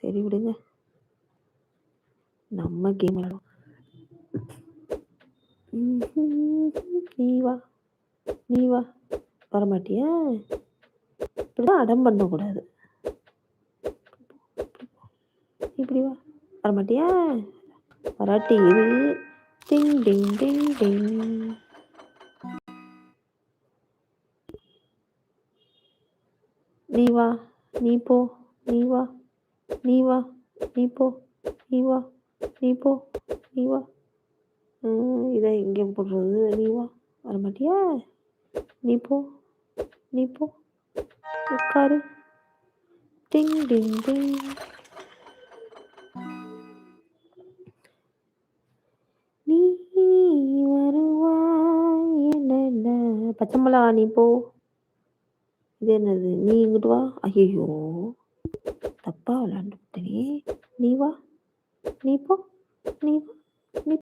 சரி விடுங்க. நம்ம கேம் விளையாடுவோம். நீ வா, நீ வா. வரமாட்டியா? இப்படிதான் அடம் பண்ணக்கூடாது. இப்படி வா. வரமாட்டியா? வராட்டி இரு. டிங் டிங் டிங் டிங். நீ வா, நீ போ, நீ வா, நீ வா, நீ போ, நீ வா, நீ போ, நீ வா. இதை எங்கே போடுறது? நீ வா. வரமாட்டியா? நீ போ, நீ போ. உட்காரு. டிங் டிங் டிங். நீ வருவாய் என்ன பச்சை மிளகா நீ போ. இது என்னது? நீ இங்கிட்டு வா. ஐயோ தப்பா விளையாண்டுட்டே. நீ வா, நீ போ, நீ வா.